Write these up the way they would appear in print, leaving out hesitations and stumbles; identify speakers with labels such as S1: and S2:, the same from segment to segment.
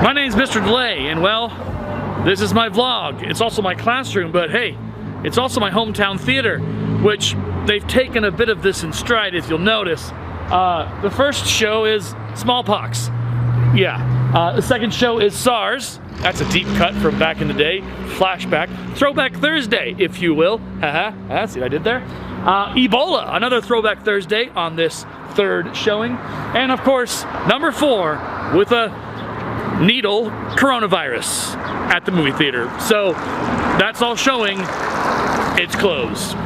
S1: My name's Mr. Delay, and well, this is my vlog. It's also my classroom, but hey, it's also my hometown theater, which they've taken a bit of this in stride, if you'll notice. The first show is smallpox. Yeah. The second show is SARS. That's a deep cut from back in the day. Flashback. Throwback Thursday, if you will. Haha. See what I did there? Ebola, another Throwback Thursday on this third showing. And of course, number 4 with a needle coronavirus at the movie theater. So that's all showing. It's closed.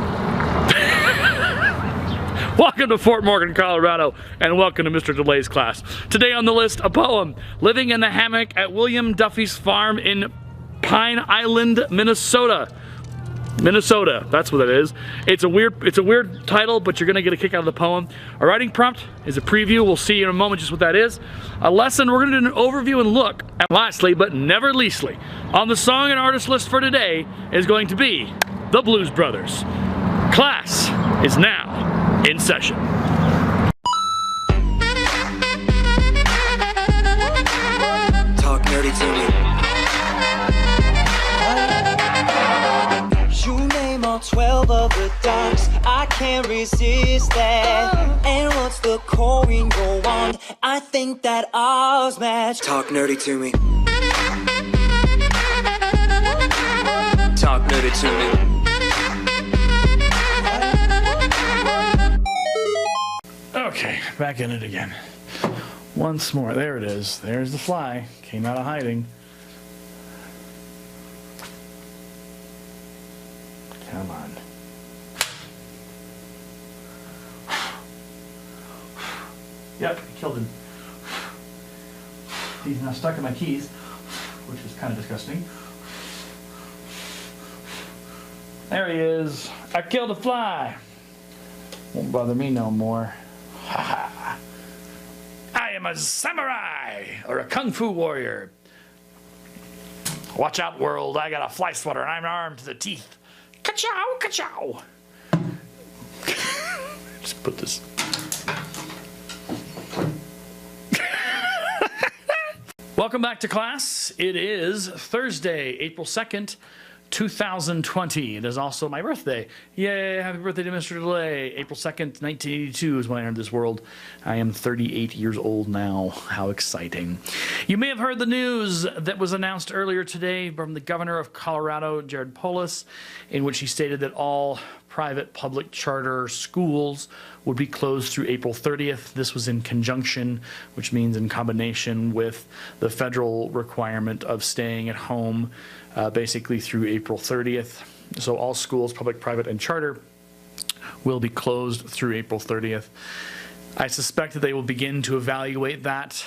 S1: Welcome to Fort Morgan, Colorado, and welcome to Mr. Delay's class. Today on the list, a poem, Living in the Hammock at William Duffy's farm in Pine Island, Minnesota. Minnesota, that's what it is. It's a weird title, but you're gonna get a kick out of the poem. A writing prompt is a preview. We'll see in a moment just what that is. A lesson, we're gonna do an overview and look. And lastly, but never leastly, on the song and artist list for today is going to be the Blues Brothers. Class is now in session.
S2: Talk nerdy to me. You name all 12 of the dogs, I can't resist that. And what's the going go on? I think that ours match. Talk nerdy to me. Talk nerdy to me.
S1: Okay, back in it again. Once more. There it is. There's the fly. Came out of hiding. Come on. Yep, killed him. He's now stuck in my keys, which is kind of disgusting. There he is. I killed a fly. Won't bother me no more. I am a samurai or a kung fu warrior. Watch out, world. I got a fly swatter and I'm armed to the teeth. Ka-chow, ka-chow. Just put this. Welcome back to class. It is Thursday, April 2nd. 2020. It is also my birthday. Yay, happy birthday to Mr. Delay. April 2nd, 1982 is when I entered this world. I am 38 years old now. How exciting. You may have heard the news that was announced earlier today from the governor of Colorado, Jared Polis, in which he stated that all private public charter schools would be closed through April 30th. This was in conjunction, which means in combination with the federal requirement of staying at home basically through April 30th. So all schools, public, private, and charter, will be closed through April 30th. I suspect that they will begin to evaluate that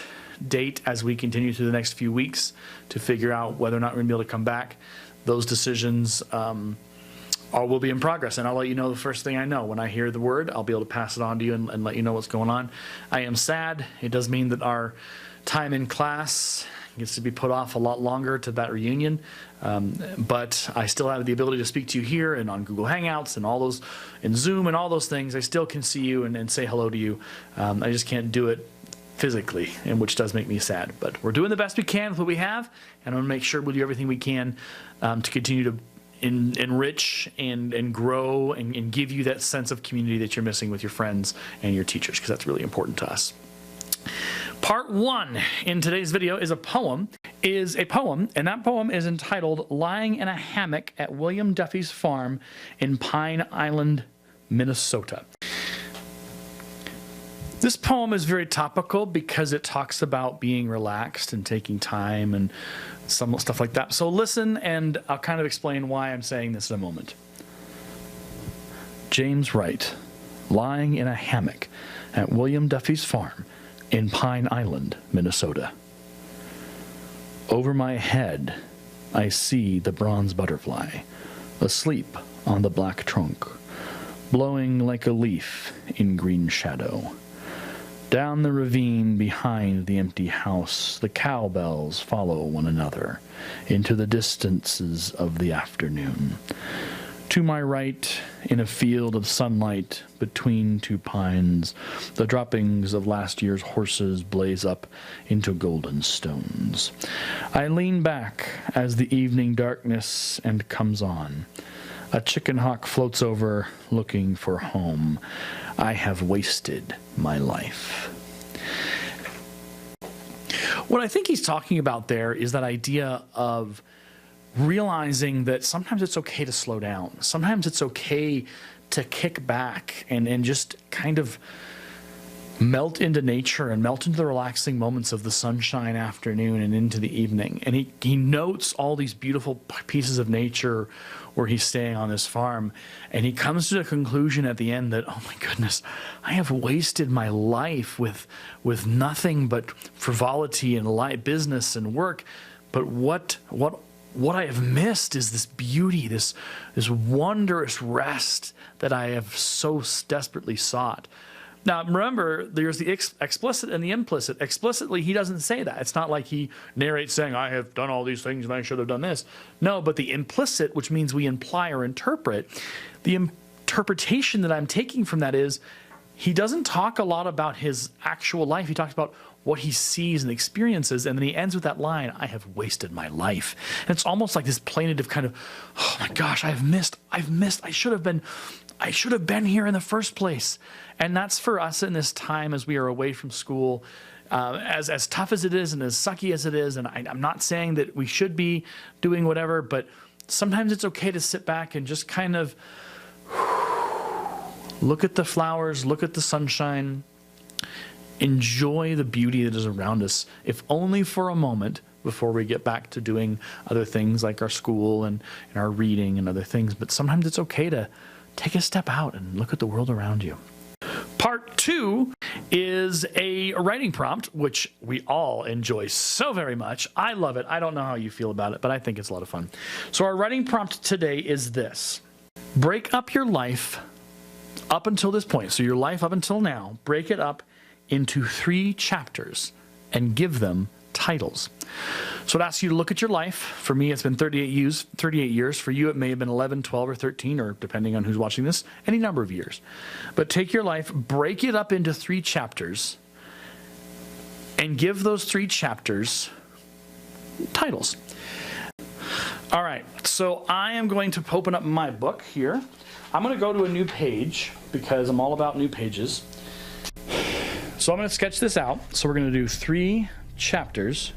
S1: date as we continue through the next few weeks to figure out whether or not we're going to be able to come back. Those decisions will be in progress, and I'll let you know the first thing I know. When I hear the word, I'll be able to pass it on to you and let you know what's going on. I am sad. It does mean that our time in class gets to be put off a lot longer to that reunion, but I still have the ability to speak to you here and on Google Hangouts and all those, and Zoom and all those things. I still can see you and say hello to you. I just can't do it physically, and which does make me sad, but we're doing the best we can with what we have, and I'm going to make sure we'll do everything we can to continue to enrich and grow and give you that sense of community that you're missing with your friends and your teachers, because that's really important to us. Part 1 in today's video is a poem, and that poem is entitled Lying in a Hammock at William Duffy's Farm in Pine Island, Minnesota. This poem is very topical because it talks about being relaxed and taking time and some stuff like that. So listen, and I'll kind of explain why I'm saying this in a moment. James Wright, lying in a hammock at William Duffy's farm in Pine Island, Minnesota. Over my head, I see the bronze butterfly, asleep on the black trunk, blowing like a leaf in green shadow. Down the ravine behind the empty house, the cowbells follow one another into the distances of the afternoon. To my right, in a field of sunlight between two pines, the droppings of last year's horses blaze up into golden stones. I lean back as the evening darkness and comes on. A chicken hawk floats over, looking for home. I have wasted my life. What I think he's talking about there is that idea of realizing that sometimes it's okay to slow down. Sometimes it's okay to kick back and just kind of melt into nature and melt into the relaxing moments of the sunshine afternoon and into the evening. And he notes all these beautiful pieces of nature where he's staying on this farm. And he comes to the conclusion at the end that, oh my goodness, I have wasted my life with nothing but frivolity and business and work. But what I have missed is this beauty, this wondrous rest that I have so desperately sought. Now, remember, there's the explicit and the implicit. Explicitly, he doesn't say that. It's not like he narrates saying, I have done all these things and I should have done this. No, but the implicit, which means we imply or interpret, the interpretation that I'm taking from that is he doesn't talk a lot about his actual life. He talks about what he sees and experiences, and then he ends with that line, I have wasted my life. And it's almost like this plaintive kind of, oh my gosh, I've missed, I should have been here in the first place. And that's for us in this time as we are away from school, as tough as it is and as sucky as it is, and I'm not saying that we should be doing whatever, but sometimes it's okay to sit back and just kind of look at the flowers, look at the sunshine, enjoy the beauty that is around us, if only for a moment, before we get back to doing other things like our school and our reading and other things. But sometimes it's okay to take a step out and look at the world around you. Part 2 is a writing prompt, which we all enjoy so very much. I love it. I don't know how you feel about it, but I think it's a lot of fun. So our writing prompt today is this. Break up your life up until this point. So your life up until now, break it up into 3 chapters and give them titles. So it asks you to look at your life. For me, it's been 38 years. For you, it may have been 11, 12, or 13, or depending on who's watching this, any number of years. But take your life, break it up into 3 chapters, and give those 3 chapters titles. All right, so I am going to open up my book here. I'm going to go to a new page because I'm all about new pages. So I'm going to sketch this out. So we're going to do 3 chapters.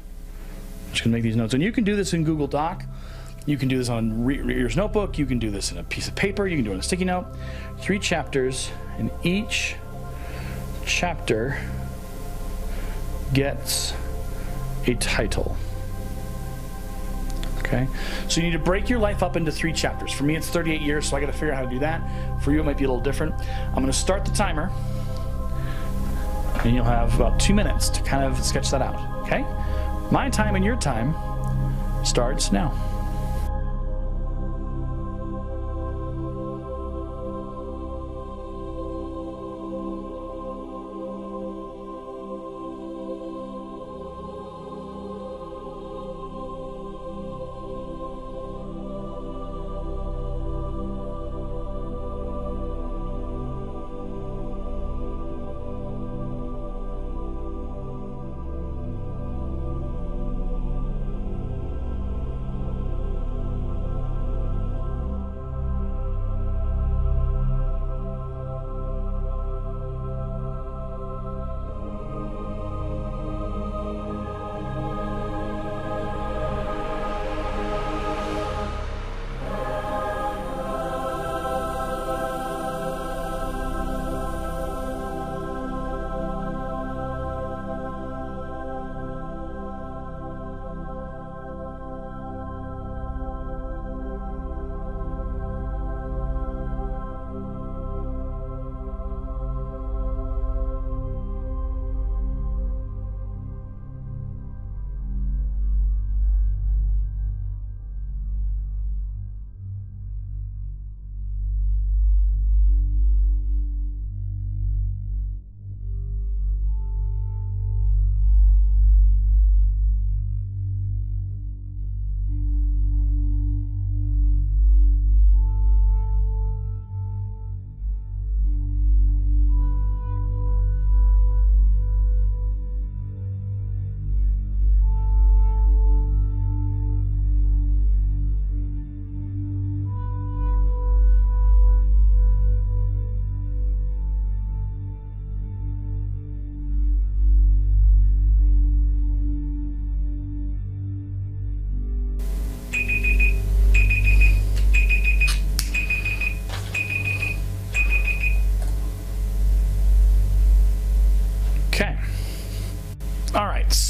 S1: I'm just going to make these notes. And you can do this in Google Doc. You can do this on Reader's Notebook. You can do this in a piece of paper. You can do it on a sticky note. 3 chapters, and each chapter gets a title. Okay? So you need to break your life up into 3 chapters. For me, it's 38 years, so I got to figure out how to do that. For you, it might be a little different. I'm going to start the timer. And you'll have about 2 minutes to kind of sketch that out, okay? My time and your time starts now.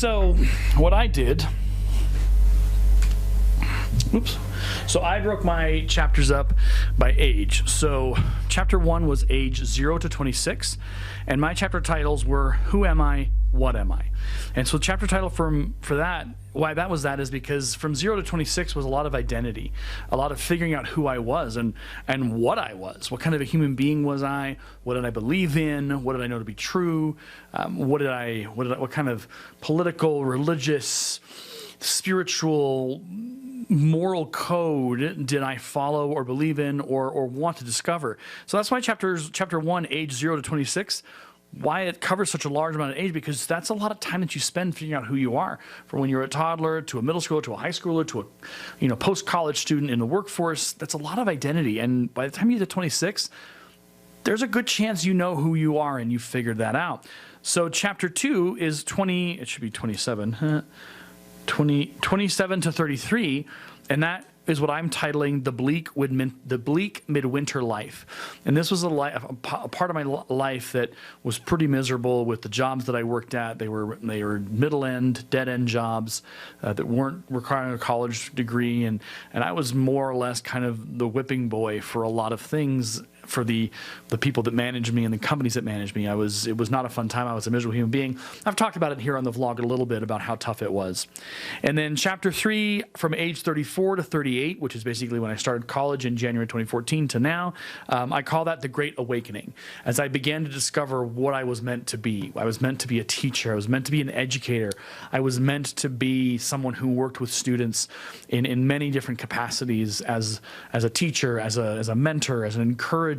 S1: so what I did, oops. So I broke my chapters up by age. So chapter 1 was age 0 to 26, and my chapter titles were Who Am I? What Am I? And so chapter title for that, why that was that is because from 0 to 26 was a lot of identity, a lot of figuring out who I was and what I was. What kind of a human being was I? What did I believe in? What did I know to be true? What kind of political, religious, spiritual, moral code did I follow or believe in or want to discover? So that's why chapter 1, age 0 to 26, why it covers such a large amount of age, because that's a lot of time that you spend figuring out who you are, from when you're a toddler to a middle schooler to a high schooler to a post-college student in the workforce. That's a lot of identity, and by the time you get to 26, there's a good chance you know who you are and you figured that out. So chapter 2 is 20, it should be 27, 27 to 33, and that is what I'm titling the bleak midwinter life. And this was a part of my life that was pretty miserable with the jobs that I worked at. They were middle end, dead end jobs that weren't requiring a college degree, and I was more or less kind of the whipping boy for a lot of things for the people that managed me and the companies that managed me. It was not a fun time. I was a miserable human being. I've talked about it here on the vlog a little bit about how tough it was. And then chapter 3, from age 34 to 38, which is basically when I started college in January 2014 to now, I call that the Great Awakening. As I began to discover what I was meant to be. I was meant to be a teacher. I was meant to be an educator. I was meant to be someone who worked with students in many different capacities, as a teacher, as a mentor, as an encourager,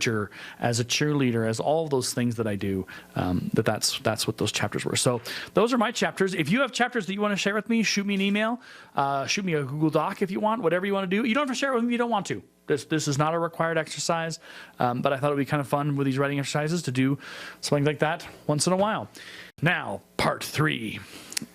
S1: as a cheerleader, as all of those things that I do. That's what those chapters were. So those are my chapters. If you have chapters that you want to share with me, shoot me an email, shoot me a Google Doc if you want, whatever you want to do. You don't have to share it with me if you don't want to. This is not a required exercise, but I thought it would be kind of fun with these writing exercises to do something like that once in a while. Now, part 3.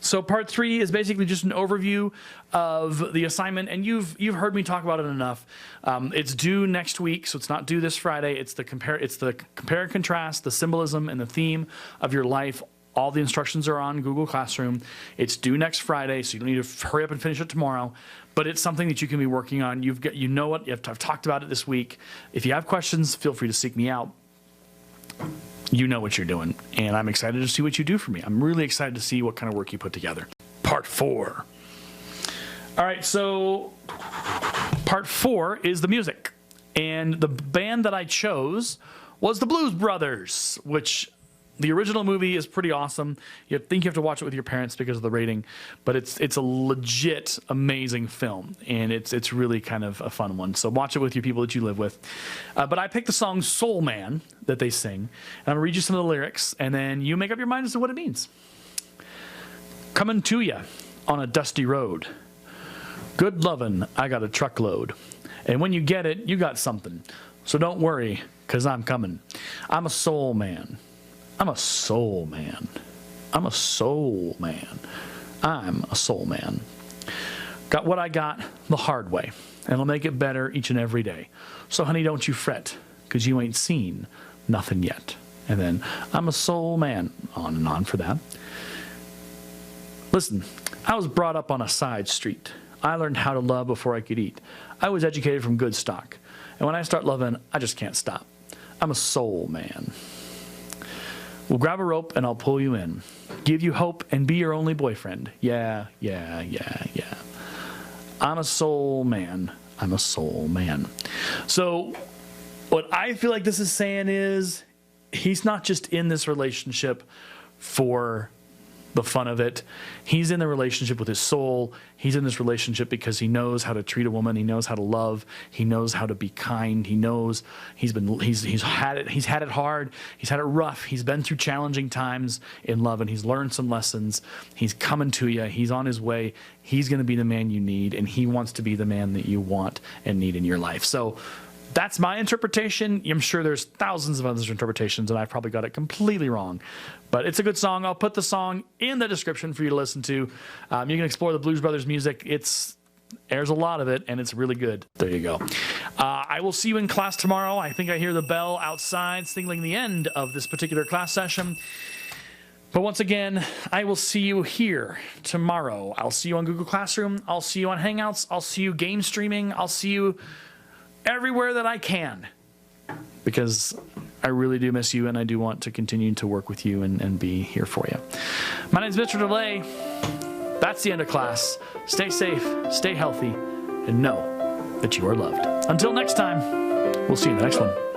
S1: So part 3 is basically just an overview of the assignment, and you've heard me talk about it enough. It's due next week, so it's not due this Friday. It's the compare and contrast, the symbolism and the theme of your life. All the instructions are on Google Classroom. It's due next Friday, so you don't need to hurry up and finish it tomorrow. But it's something that you can be working on. I've talked about it this week. If you have questions, feel free to seek me out. You know what you're doing, and I'm excited to see what you do for me. I'm really excited to see what kind of work you put together. Part 4. All right, so part 4 is the music, and the band that I chose was the Blues Brothers, which the original movie is pretty awesome. You think you have to watch it with your parents because of the rating, but it's a legit amazing film, and it's really kind of a fun one. So watch it with your people that you live with. But I picked the song Soul Man that they sing, and I'm gonna read you some of the lyrics, and then you make up your mind as to what it means. Coming to ya on a dusty road. Good lovin', I got a truckload. And when you get it, you got something. So don't worry, 'cause I'm coming. I'm a soul man. I'm a soul man. I'm a soul man. I'm a soul man. Got what I got the hard way, and I'll make it better each and every day. So honey, don't you fret, 'cause you ain't seen nothing yet. And then, I'm a soul man. On and on for that. Listen, I was brought up on a side street. I learned how to love before I could eat. I was educated from good stock. And when I start loving, I just can't stop. I'm a soul man. We'll grab a rope and I'll pull you in. Give you hope and be your only boyfriend. Yeah, yeah, yeah, yeah. I'm a soul man. I'm a soul man. So what I feel like this is saying is he's not just in this relationship for the fun of it. He's in the relationship with his soul. He's in this relationship because he knows how to treat a woman. He knows how to love. He knows how to be kind. He knows he's had it hard. He's had it rough. He's been through challenging times in love, and he's learned some lessons. He's coming to you. He's on his way. He's going to be the man you need, and he wants to be the man that you want and need in your life. So that's my interpretation. I'm sure there's thousands of other interpretations, and I've probably got it completely wrong. But it's a good song. I'll put the song in the description for you to listen to. You can explore the Blues Brothers music. There's a lot of it, and it's really good. There you go. I will see you in class tomorrow. I think I hear the bell outside signaling the end of this particular class session. But once again, I will see you here tomorrow. I'll see you on Google Classroom. I'll see you on Hangouts. I'll see you game streaming. I'll see you everywhere that I can, because I really do miss you, and I do want to continue to work with you and be here for you. My name is Mr. DeLay. That's the end of class. Stay safe, stay healthy, and know that you are loved. Until next time, we'll see you in the next one.